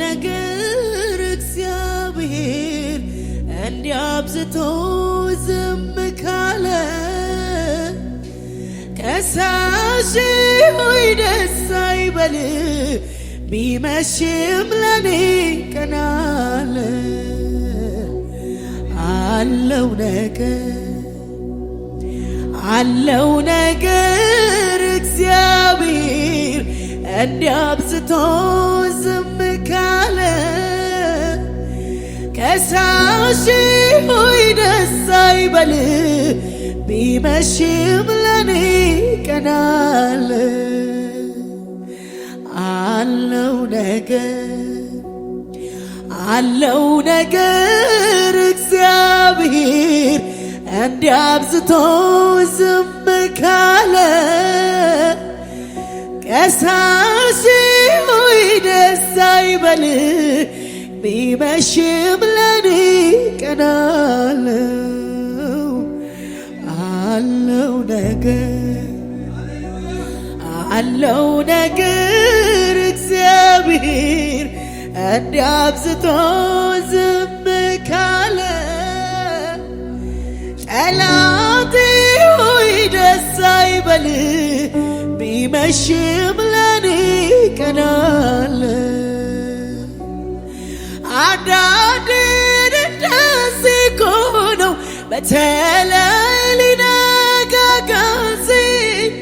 ነገር እግዚአብሔር እንዲያብዝቶ ዝም ካለ ከሳሽ ሆይ ደስ አይበል ቢመሽም ለኔ ቀን አለ። አለው ነገር እግዚአብሔር እንዲያብዝቶ ዝም ካለ ከሳሽ ሆይ ደስ አይበል ቢመሽም ለኔ ቀን አለ። አለው ነገር እግዚአብሔር እንዲያብዝቶ ዝም ካለ ከሳሽ ሆይ ደስ አይበል ቢመሽም ለኔ ቀን አለው። አለው ነገር እግዚአብሔር እንዲያብዝቶ ዝም ካለ ጠላቴ ሆይ ደስ አይበል ቢመሽም ለኔ ቀን አለ። አንዳንዴ እንደዚህ እኮ ነው በተለይ ሊነጋጋ ሲል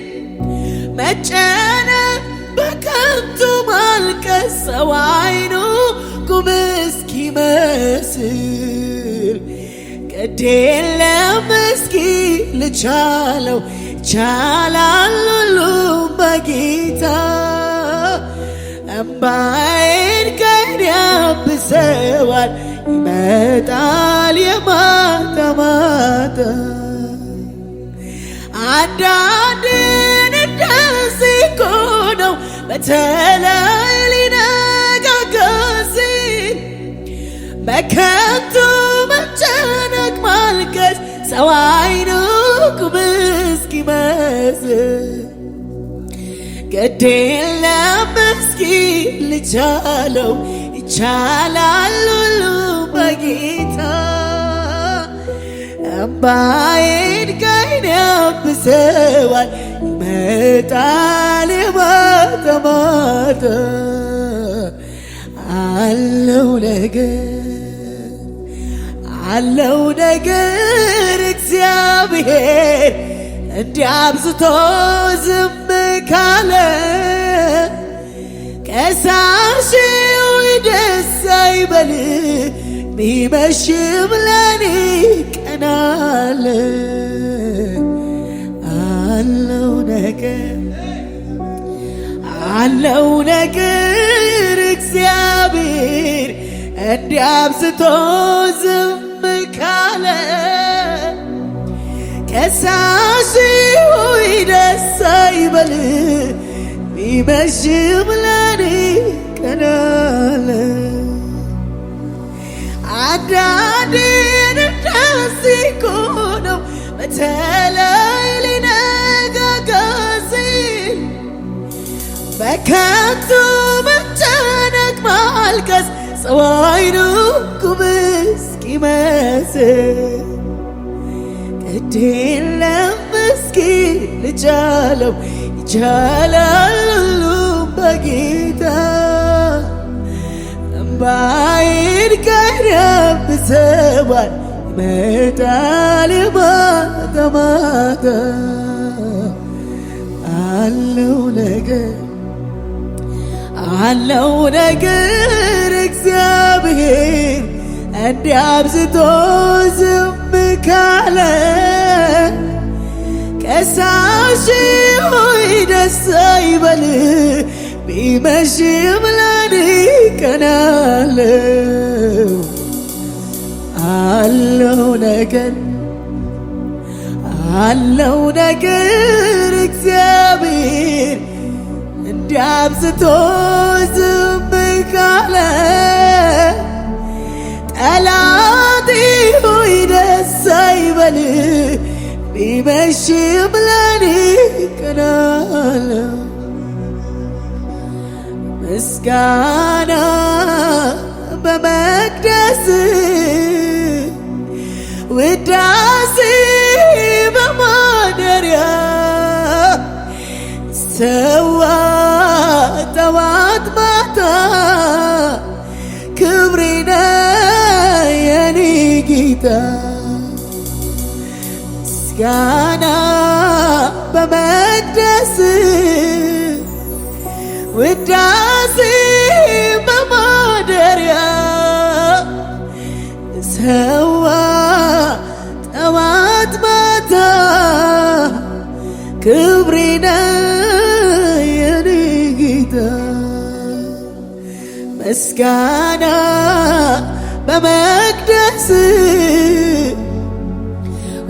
መጨነቅ በከንቱ ማልቀስ ሰው አይኑ ጉም እስኪመስል ግድ የለም እስኪ ልቻለው ይቻላል ሁሉም በጌታ እምባዬን ከእኔ ያብሰዋል ይመጣል የማታ ማታ። አንዳንዴ እንደዚህ እኮ ነው በተለይ ሊነጋጋ ሲል በከንቱ መጨነቅ ማልቀስ ሰው አይኑ ጉም እስኪመስል ግድ የለም እስኪ ልቻለው ይቻላል ሁሉም በጌታ እምባዬን ከእኔ ያብሰዋል ይመጣል የማታ ማታ። አለው ነገር እግዚአብሔር እንዲያብዝቶ ዝም ካለ ከሳሽ ሆይ ደስ አይበል ቢመሽም ለኔ ቀን አለ። አለው ነገር እግዚአብሔር እንዲያብዝቶ ዝም ካለ ከሳሽ ሆይ ደስ አይበል ቢመሽም ለኔ ቀን አለ። አንዳንዴ እንደዚህ እኮ ነው በተለይ ሊነጋጋ ሲል በከንቱ መጨነቅ ማልቀስ ሰው አይኑ ጉም እስኪመስል ግድ የለም እስኪ ልቻለው ይቻላል ሁሉም በጌታ እምባዬን ከእኔ ያብሰዋል ይመጣል የማታ ማታ። አለው ነገር እግዚአብሔር እንዲያብዝቶ ዝም ካለ ከሳሽ ሆይ ደስ አይበል ቢመሽም ለኔ ቀን አለው። አለው ነገር እግዚአብሔር እንዲያብዝቶ ዝም ካለ ጠላቴ ሆይ ደስ አይበል ቢመሽም ለኔ ቀን አለው። ምስጋና በመቅደስ ውዳሴ በማደሪያ ሰዋ ጠዋት ማታ ክብሬ ነህ የኔ ጌታ ምስጋና በመቅደስ ውዳሴ በማደሪያ ሰዋ ጠዋት ማታ ክብሬ ነህ የኔ ጌታ ምስጋና በመቅደስ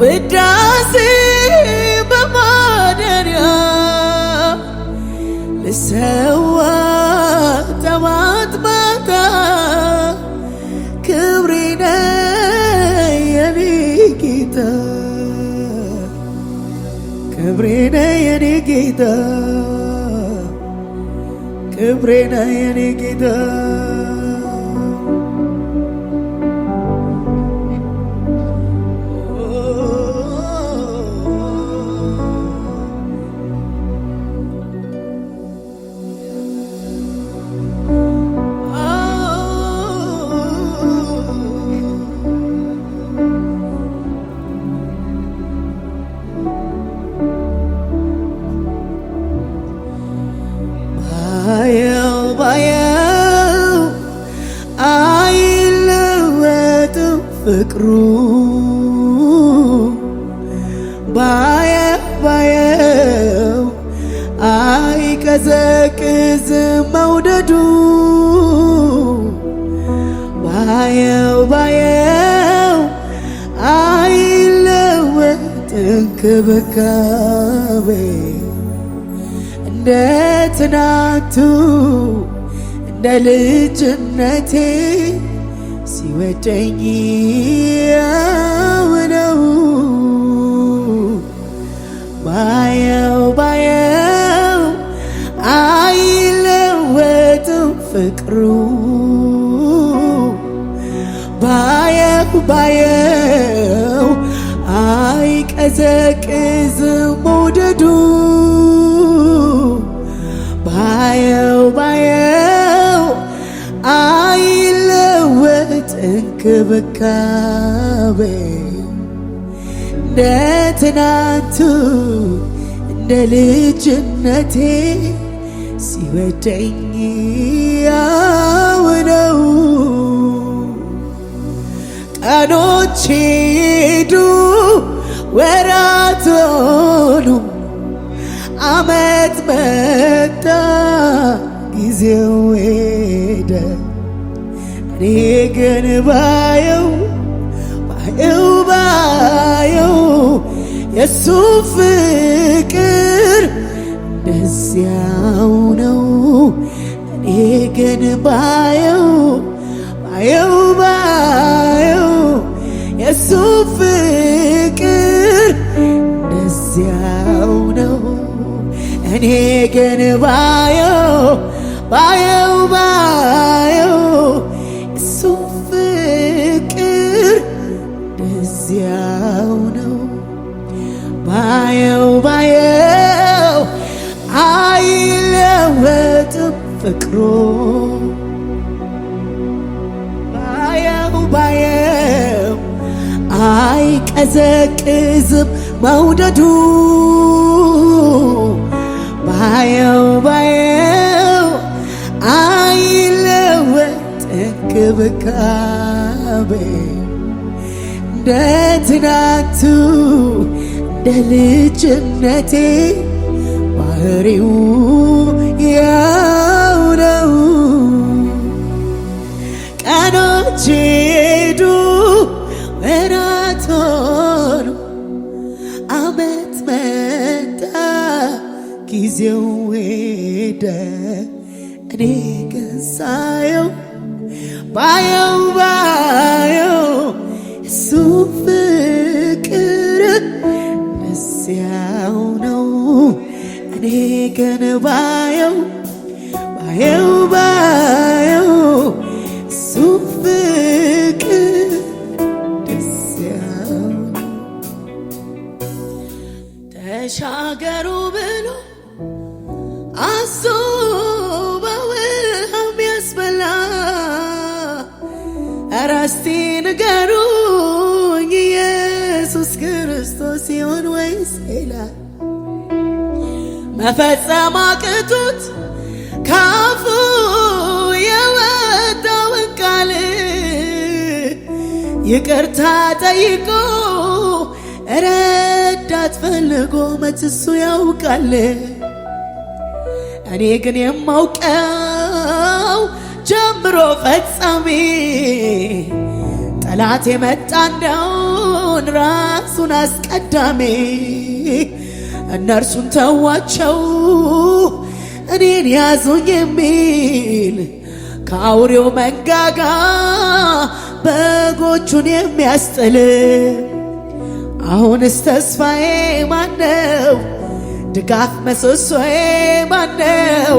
ውዳሴ በማደሪያ ልሰዋ ጠዋት ማታ ክብሬ ነህ የኔ ጌታ ክብሬ ነህ የኔ ጌታ ክብሬ ነህ የኔ ጌታ ባየው አይለወጥም ፍቅሩ ባየው አይቀዘቅዝም መውደዱ ባየው አይለወጥም እንክብካቤ እንደ ትናንቱ እንደ ልጅነቴ ሲወደኝ ያው ነው ባየው አይለወጥም ፍቅሩ ባየው አይቀዘቅዝም መውደዱ ባየው አይለወጥ እንክብካቤ እንደ ትናንቱ እንደ ልጅነቴ ሲወደኝ ያው ነው ቀኖች ሄዱ ወራት ሆኑ ዓመት መጣ ጊዜው ሄደ እኔ ግን ባየው የሱ ፍቅር እንደዚያው ነው እኔ ግን ባየው የሱ ፍቅር እንደዚያው ነው እኔ ግን ባየው የሱ ፍቅር እንደዚያው ነው ባየው አይለወጥም ፍቅሩ ባየው አይቀዘቅዝም መውደዱ ባየው አይለወጥ እንክብካቤ እንደ ትናንቱ እንደ ልጅነቴ ባህሪው ያው ነው ቀኖች ሄዱ ወራት ሆኑ ዓመት መጣ ጊዜው ሄደ እኔ ግን ሳየው ባየው እሱ ፍቅር እዚያው ነው እኔ ግን ባየው ባየው እሱ ፍቅር ደስ ያለው ተሻገሩ ብሎ አዞ በውሃ የሚያስበላ ኧረ እስቲ ንገሩኝ ኢየሱስ ክርስቶስ ይሆን ወይስ ሌላ? መፈጸም አቅቶት ካፉ የወጣውን ቃል ይቅርታ ጠይቆ ረዳት ፈልጎ መች እሱ ያውቃል። እኔ ግን የማውቀው ጀምሮ ፈጻሚ ጠላት የመጣ እንደውን ራሱን አስቀዳሚ እነርሱን ተዋቸው እኔን ያዙኝ የሚል ከአውሬው መንጋጋ በጎቹን የሚያስጥል አሁንስ ተስፋዬ ማነው? ድጋፍ ምሰሶዬ ማነው?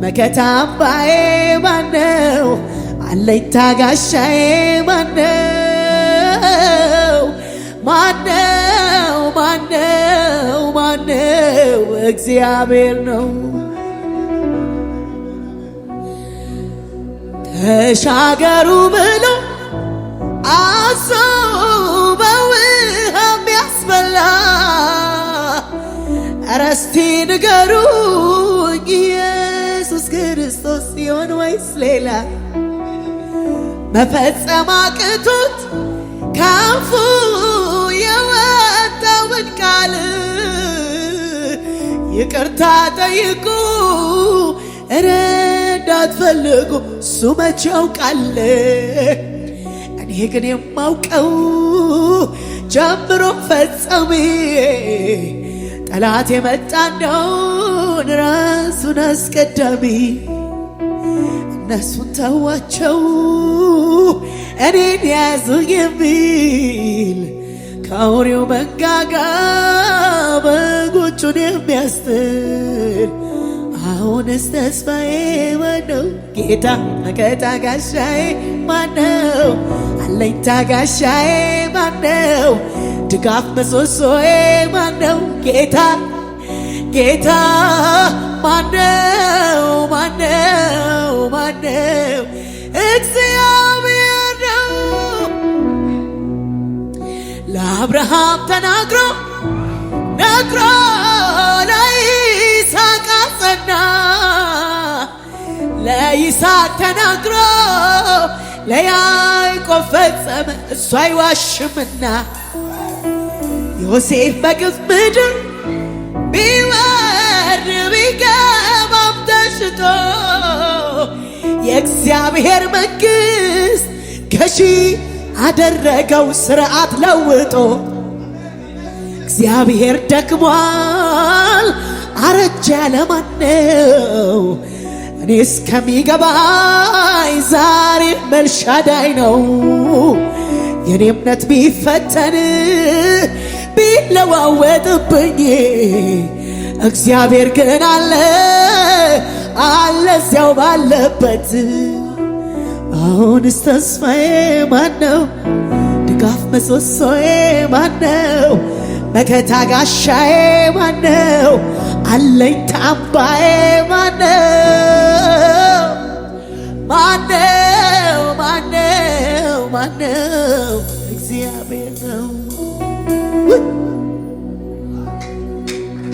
መከታ አምባዬ ማነው? አለኝታ ጋሻዬ ማነው? ማነው? ማነው? ማነው? እግዚአብሔር ነው። ተሻገሩ ብሎ አዞ በውሃ የሚያስበላ ኧረ እስቲ ንገሩኝ ኢየሱስ ክርስቶስ ይሆን ወይስ ሌላ? መፈጸም አቅቶት ካፉ የወጣውን ቃል ይቅርታ ጠይቁ ረዳት ፈልጉ እሱ መች ያውቃል። እኔ ግን የማውቀው ጀምሮ ፈጻሚ ጠላት የመጣ እንደውን ራሱን አስቀዳሚ እነሱን ተዋቸው እኔን ያዙ የሚል ከአውሬው መንጋጋ በጎቹን የሚያስጥል አሁንስ ተስፋዬ ማነው? ጌታ መከታ ጋሻዬ ማነው? አለኝታ ጋሻዬ ማነው? ድጋፍ ምሰሶዬ ማነው? ጌታ ጌታ ማነው? ማነው? ማነው? እግዚአብሔር ነው። ለአብርሃም ተናግሮ ነግሮ ለይስሐቅ አጸና፣ ለይስሐቅ ተናግሮ ለያዕቆብ ፈጸመ፣ እሱ አይዋሽምና። ዮሴፍ በግብፅ ምድር ቢወርድ ቢገባም ተሽጦ የእግዚአብሔር መንግሥት ገዢ አደረገው ሥርዓት ለውጦ። እግዚአብሔር ደክሟል አረጀ ለማነው? እኔ እስከሚገባኝ ዛሬ ኤልሻዳይ ነው። የኔ እምነት ቢፈተን ቢለዋወጥብኝ እግዚአብሔር ግን አለ እዚያው ባለበት። አሁንስ ተስፋዬ ማነው? ድጋፍ ምሰሶዬ ማነው? መከታ ጋሻዬ ማነው? አለኝታ አምባዬ ማነው? ማነው? ማነው? ማነው? እግዚአብሔር ነው።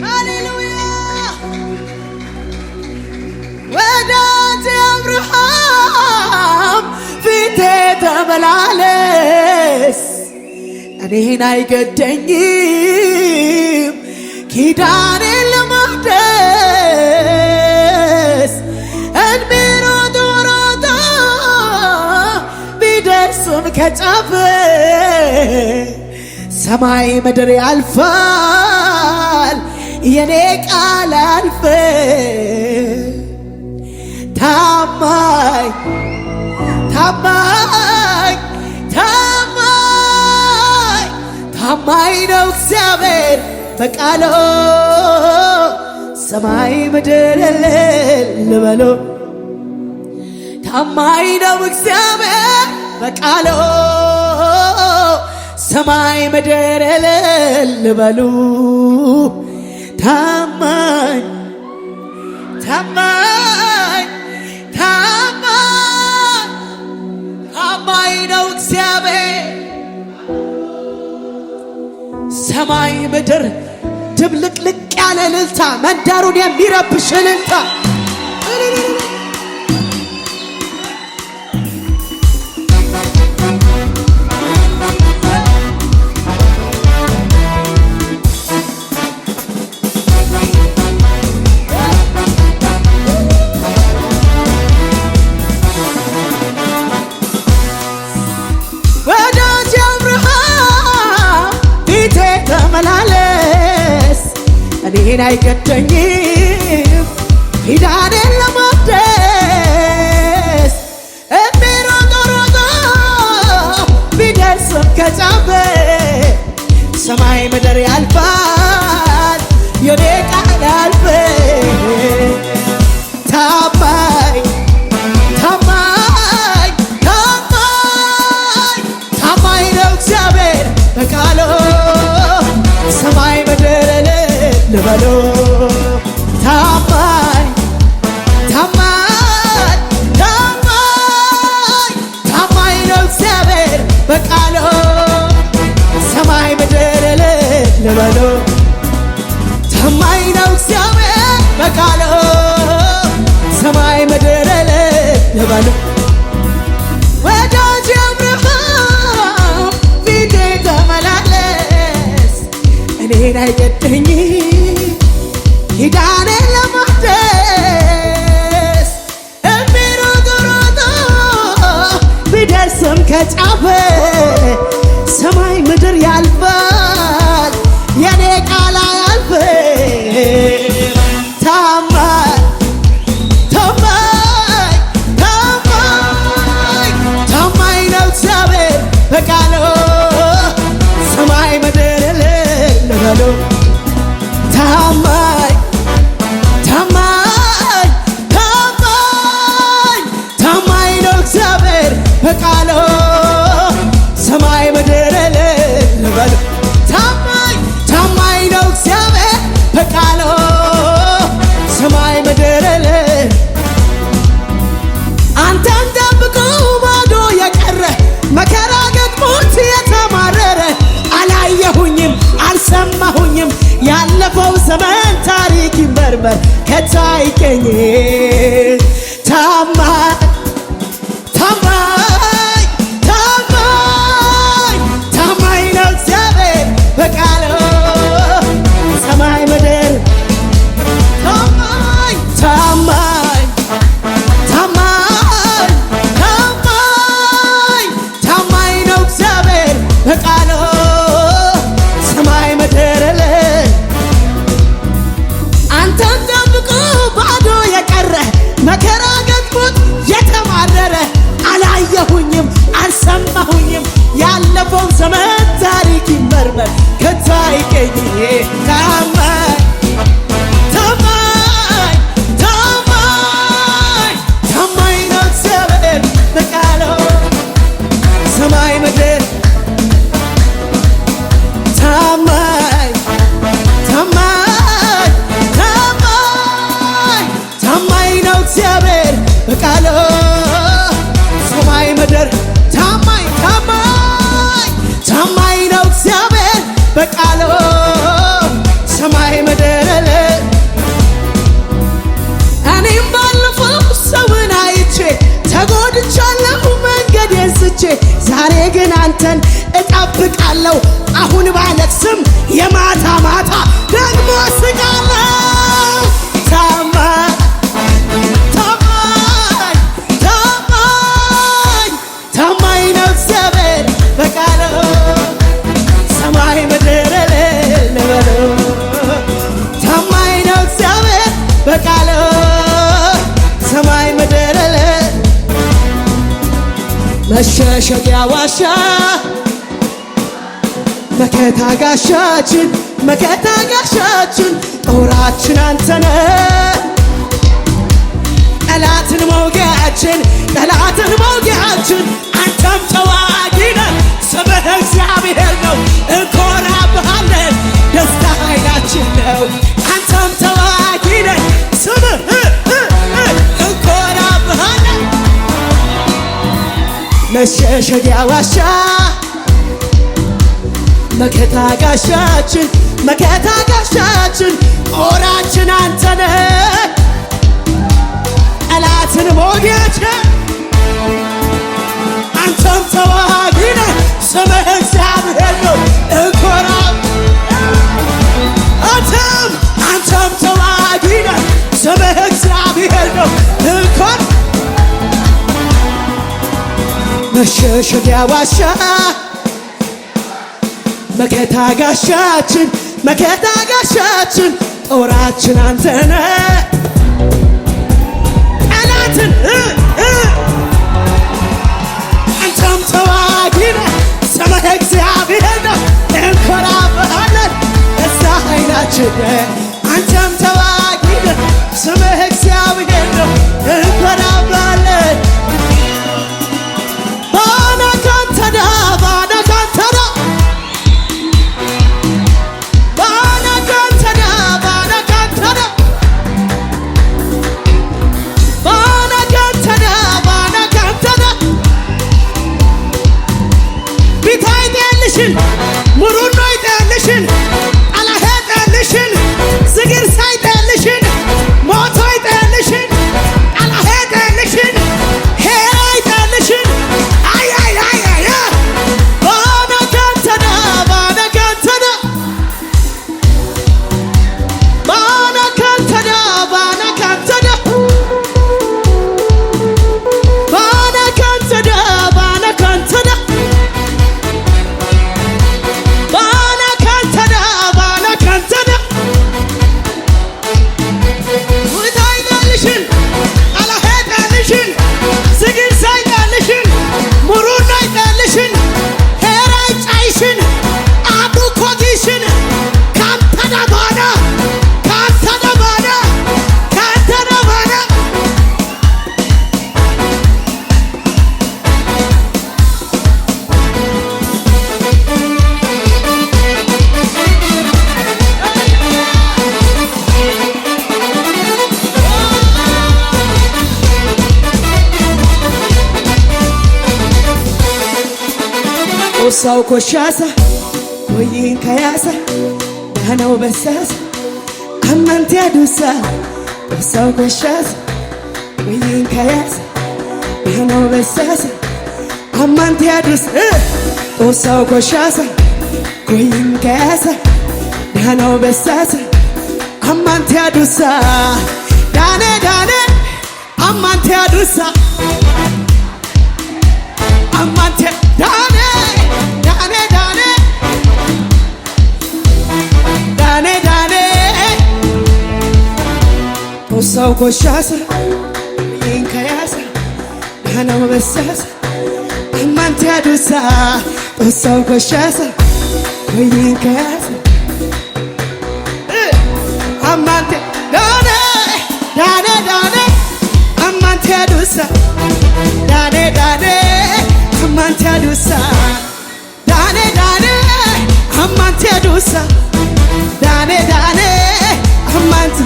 ሃሌሉያ! ወዳጄ አብርሃም ፊቴ ተመላለስ፣ እኔን አይገደኝም ኪዳኔን ለማደስ። እድሜ ሮጦ ሮጦ ቢደርስም ከጫፍ ሰማይ ምድር ያልፋል የኔ ቃል አልፈ ታማኝ ታማኝ ታማኝ ታማኝ ነው እግዚአብሔር በቃሉ ሰማይ ምድር እልል በሉ። ታማኝ ነው እግዚአብሔር በቃሉ ሰማይ ምድር እልል በሉ። ታማኝ ታማኝ ታማኝ ታማኝ ነው እግዚአብሔር ሰማይ ምድር ድብልቅልቅ ያለ እልልታ መንደሩን የሚረብሽ እልልታ ወዳጅ አብርሃም ፊቴ ተመላለስ እኔን አይገደኝም ኪዳኔን ለማደስ እሚሮጥ ሮጦ ቢደርስም ከጫፍ ሰማይ ምድር ያልፋል የኔ ቃል አያልፍም። ታማኝ ታማኝ ታማኝ ታማኝ ነው እግዚአብሔር በቃሉ ሰማይ ምድር እልል በሉ። ታማኝ ታማኝ ታማኝ ታማኝ ነው እግዚአብሔር በቃሉ ሰማይ ምድር እልል በሉ። ታማኝ ነው እግዚአብሔር በቃሉ ሰማይ ምድር እልል በሉ። ወዳጅ አብርሃም ፊቴ ተመላለስ እኔን አይገደኝም ኪዳኔን ለማደስ እሚሮጥ ሮጦ ቢደርስም ከጫፍ ሰማይ ምድር ያልፋል የኔ ቃል አያልፍም። ታማኝ ታማኝ ታማኝ ታማኝ ነው እግዚአብሔር በቃሉ ሰማይ ምድር እልል በሉ። ታማኝ ታማኝ ታማኝ ታማኝ ነው እግዚአብሔር በቃሉ ሰማይ ምድር እልል በሉ። ታማኝ ታማኝ ነው እግዚአብሔር በቃሉ ሰማይ ምድር እልል። አንተን ጠብቆ ባዶ የቀረ መከራ ገጥሞት የተማረረ አላየሁኝም አልሰማሁኝም ያለፈው ዘመን ታሪክ ይመርመር ከታይገኝ ታማኝ ታማኝ ታማኝ ታማኝ ነው እግዚአብሔር በቃሉ ሰማይ ምድር ታማኝ ታማኝ ታማኝ ታማኝ ታማኝ ነው እግዚአብሔር በቃሉ ሰማይ ምድር እልል። አንተን ጠብቆ ባዶ የቀረ መከራ ገጥሞት የተማረረ አላየሁኝም አልሰማሁኝም ያለፈው ዘመን ታሪክ ይመርመር ከታይገኝ ታማኝ ታማኝ ታማኝ ታማኝ ነው እግዚአብሔር በቃሉ ሰማይ ምድር ታማኝ ታማኝ ታማኝ ታማኝ ነው እግዚአብሔር በቃሉ ሰማይ ምድር ታማኝ ታማኝ ታማኝ ነው እግዚአብሔር በቃሉ ሰማይ ምድር እልል። እኔም ባለፈው ሰውን አይቼ ተጎድቻለሁ መንገዴን ስቼ ዛሬ ግን አንተን እጠብቃለሁ አሁን ባለቅስም የማታ ማታ ደግሞ ስቃለሁ። ታማኝ ታማኝ ታማኝ ታማኝ ነው እግዚአብሔር በቃሉ ሰማይ ምድር እልል በሉ። ታማኝ ነው እግዚአብሔር በቃሉ ሰማይ ምድር እልል። መሸሸጊያ ዋሻ መከታ ጋሻችን ጦራችን አንተነ ጠላትን መውጊያችን ጠላትን መውጊያችን አንተም ተዋጊ ነህ ስምህ እግዚአብሔር ነው እንኮራብሃለን ደስታ ኃይላችን ነው አንተም ተዋጊ ነህ ስምህ እንኮራብሃለን መሸሸጊያ ዋሻ መከታ ጋሻችን መከታ ጋሻችን ጦራችን አንተነህ ጠላትን መውጊያችን አንተም ተዋጊ ነህ ስምህ እግዚአብሔር ነው እንኮራብ አንተም ተዋጊ ነህ ስምህ እግዚአብሔር ነው እንኮር መሸሸጊያ ዋሻ መከታ ጋሻችን መከታ ጋሻችን ጦራችን አንተነህ ጠላትን አንተም ተዋጊ ነህ ስምህ እግዚአብሔር ነው እንኮራብሃለን ደስታ ኃይላችን አንተም ተዋጊ ነህ ስምህ እግዚአብሔር ነው እንኮራብሃለን ሙሩኖ ይጠልሽን አላሄ ጠልሽን ዝግር ሳይጠልሽን ሞቶ ይጠልሽን አላሄ ጠልሽን ሄራ ይጠልሽን አያያያያ ባነካንተና ባነካንተና ባነካንተና ባነካንተና ባነካንተና ባነካንተና Osaw koshasa koyin kayasa dana obesasa amante adusa Osaw koshasa koyin kayasa dana obesasa amante adusa Osaw koshasa koyin kayasa dana obesasa amante adusa dane dane amante adusa amante dane Osaw koshasa koyin kayasa dana obesasa amante adusa Osaw koshasa koyin kayasa amante dane dane dane amante adusa dane dane amante adusa dane dane amante adusa dane dane amante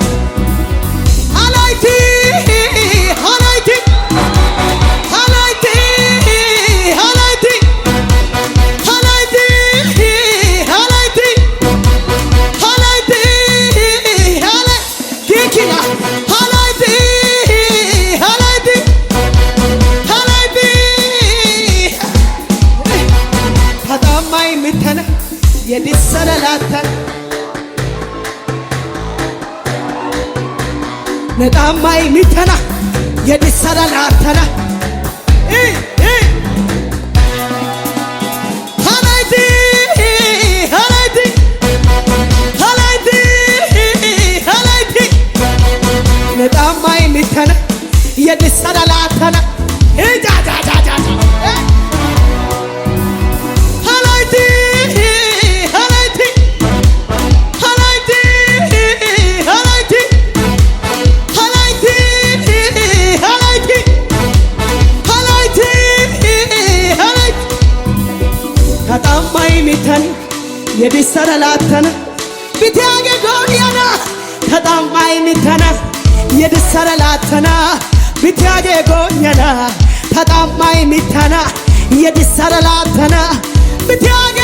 የዲሰለላተን ነጣማይ ሚተና የዲሰለላተና ሃላይቲ ሃላይቲ ሃላይቲ ሃላይቲ ነጣማይ ሚተና የዲሰለላተና ጃጃጃጃ ሃላይቲ ሃላይቲ ሃላይቲ ተጣማይ ሚተን የዲሰረላተነ ቢትያጌ ጎንያና ተጣማይ ሚተና የዲሰረላተና ቢትያጌ ጎንያና ተጣማይ ሚተና የዲሰረላተና ቢትያጌ